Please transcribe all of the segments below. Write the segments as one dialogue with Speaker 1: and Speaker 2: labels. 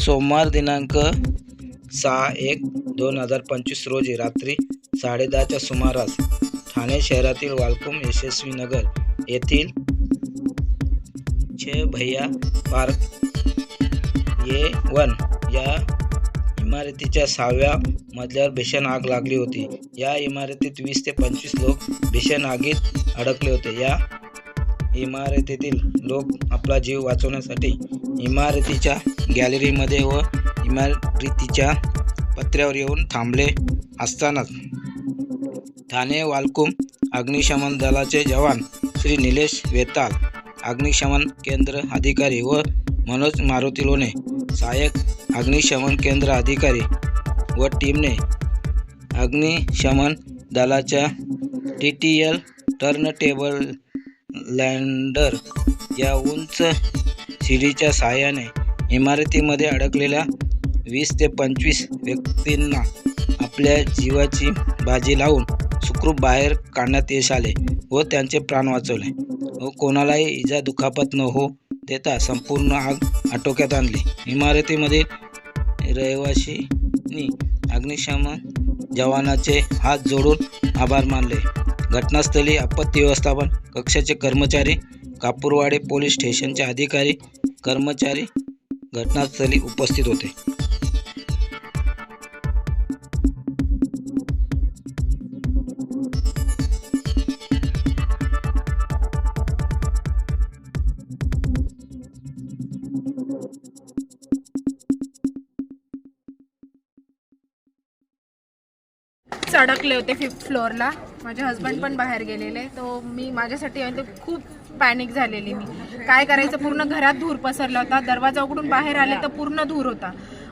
Speaker 1: सोमवार दिनांक 6/1/2025 रोजी रात्री 10:30च्या सुमारास ठाणे शहरातील वालकुम यशस्वी नगर येथील छे भैया पार्क A1 या इमारतीच्या 6व्या मजल्यावर भीषण आग लागली होती। या इमारतीत 20 ते 25 लोक भीषण आगीत अडकले होते। या इमारतीतील लोक आपला जीव वाचवण्यासाठी इमारतीच्या गॅलरीमध्ये व इमारतीच्या पत्र्यावर येऊन थांबले असताना ठाणे वालकुम अग्निशमन दलाचे जवान श्री निलेश वेताल, अग्निशमन केंद्र अधिकारी व मनोज मारुती लोणे, सहाय्यक अग्निशमन केंद्र अधिकारी व टीमने अग्निशमन दलाच्या TTL टर्नटेबल लँडर या उंच शिडीच्या सहाय्याने इमारतीमध्ये अडकलेल्या 20 ते 25 व्यक्तींना आपल्या जीवाची बाजी लावून सुखरूप बाहेर काढण्यात यश आले व त्यांचे प्राण वाचवले व कोणालाही इजा दुखापत न हो देता संपूर्ण आग आटोक्यात आणली। इमारतीमधील रहिवाशांनी अग्निशमन जवानाचे हात जोडून आभार मानले। घटनास्थळी आपत्ती व्यवस्थापन कक्षाचे कर्मचारी, कापूरवाडी पोलीस स्टेशनचे अधिकारी कर्मचारी घटनास्थळी उपस्थित होते।
Speaker 2: अडकले होते 5th फ्लोअरला। माझे हस्बंड पण बाहेर गेलेले, तो मी माझ्यासाठी खूप पॅनिक झालेली। मी काय करायचं, पूर्ण घरात धूर पसरला होता। दरवाजा उघडून बाहेर आले तर पूर्ण धूर होता।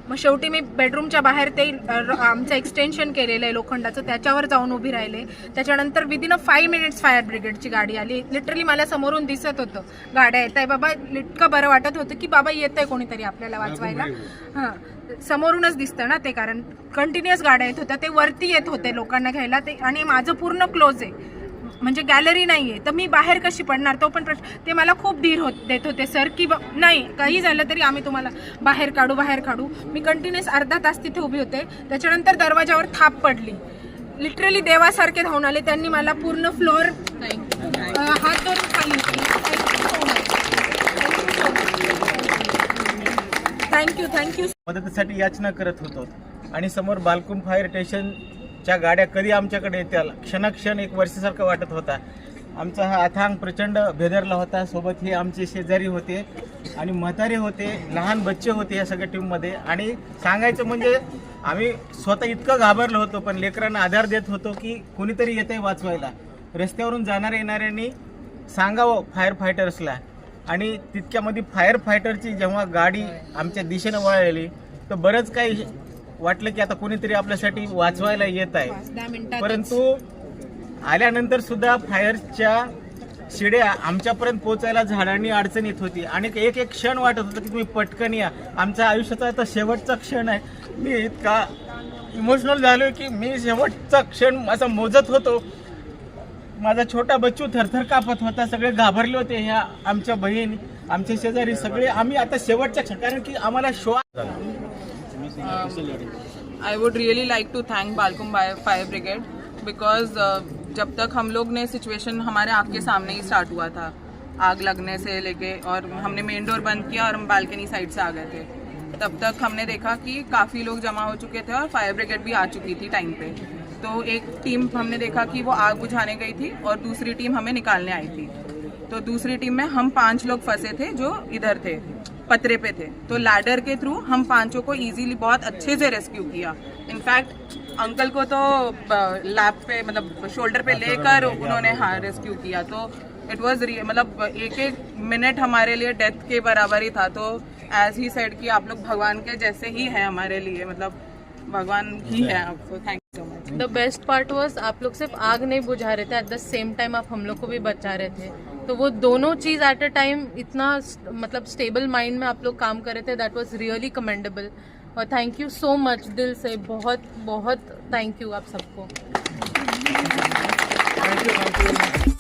Speaker 2: मग शेवटी मी बेडरूमच्या बाहेर ते आमचं एक्सटेन्शन केलेलं आहे लोखंडाचं, त्याच्यावर जाऊन उभी राहिले। त्याच्यानंतर विदिन 5 मिनिट्स फायर ब्रिगेडची गाडी आली। लिटरली मला समोरून दिसत होतं गाड्या येत आहे बाबा, इतकं बरं वाटत होतं की बाबा येत आहे कोणीतरी आपल्याला वाचवायला। हां, समोरूनच दिसतं ना ते, कारण कंटिन्युअस गाड्या येत होत्या, ते वरती येत होते लोकांना घ्यायला ते, आणि माझं पूर्ण क्लोज आहे, म्हणजे गॅलरी नाही आहे, तर मी बाहेर कशी पडणार तो पण प्रश्न। ते मला खूप धीर देत होते सर की नाही काही झालं तरी आम्ही तुम्हाला बाहेर काढू। मी कंटिन्युअस अर्धा तास तिथे उभी होते। त्याच्यानंतर दरवाजावर थाप पडली, लिटरली देवासारखे धावून आले त्यांनी मला पूर्ण फ्लोअर हात धरून खाली थँक्यू।
Speaker 3: मदतीसाठी याचना करत होतो आणि समोर बालकुम फायर स्टेशनच्या गाड्या कधी आमच्याकडे येतील क्षणाक्षण एक वर्षासारखं वाटत होता। आमचा हा अथांग प्रचंड भेदरला होता। सोबत हे आमचे शेजारी होते आणि म्हातारे होते, लहान बच्चे होते या सगळ्या टीममध्ये। आणि सांगायचं म्हणजे आम्ही स्वतः इतकं घाबरलो होतो, पण लेकरांना आधार देत होतो की कोणीतरी येतंय वाचवायला। रस्त्यावरून जाणाऱ्या येणाऱ्यांनी सांगावं फायर फायटर्सला, आणि तितक्यामध्ये फायर फायटरची जेव्हा गाडी आमच्या दिशेनं वळली तर बरंच काही वाटलं की आता कोणीतरी आपल्यासाठी वाचवायला येत आहे। परंतु आल्यानंतर सुद्धा फायरच्या शिड्या आमच्यापर्यंत पोहोचायला झाडांनी अडचण येत होती आणि एक क्षण वाटत होतं की तुम्ही पटकन या, आमच्या आयुष्याचा आता शेवटचा क्षण आहे। मी इतका इमोशनल झालो की मी शेवटचा क्षण असा मोजत होतो। माझा छोटा बच्चू थरथर कापत होता, सगळे घाबरले होते, ह्या आमच्या बहीण आमचे शेजारी सगळे। आम्ही आता शेवटच्या कारण की आम्हाला श्वास
Speaker 4: I would really like to thank Balcom Fire Brigade because जब तक हम लोग ने सिचुएशन हमारे आँख के सामने ही स्टार्ट हुआ था, आग लगने से लेके, और हमने मेन डोर बंद किया और हम बालकनी साइड से आ गए थे। तब तक हमने देखा कि काफ़ी लोग जमा हो चुके थे और फायर ब्रिगेड भी आ चुकी थी टाइम पे। तो एक टीम हमने देखा कि वो आग बुझाने गई थी और दूसरी टीम हमें निकालने आई थी। तो दूसरी टीम में हम 5 लोग फंसे थे जो इधर थे, पतरे पे थे। तो लैडर के थ्रू हम 5 को इजीली बहुत अच्छे से रेस्क्यू किया। इनफैक्ट अंकल को तो लैप पे मतलब शोल्डर पे लेकर उन्होंने रेस्क्यू किया। तो इट वाज मतलब एक मिनट हमारे लिए डेथ के बराबर ही था। तो एज ही सेड कि आप लोग भगवान के जैसे ही हैं हमारे लिए, मतलब भगवान ही है आपको। Thank you so much.
Speaker 5: The best part was आप लोग सिर्फ आग नहीं बुझा रहे थे, एट द सेम टाइम आप हम लोग को भी बचा रहे थे। तो वो दोनों चीज एट अ टाइम इतना मतलब स्टेबल माइंड में आप लोग काम कर रहे थे, दैट वाज रियली कमेंडेबल। और थैंक यू सो मच, दिल से बहुत बहुत थैंक यू आप सबको।
Speaker 3: Thank you.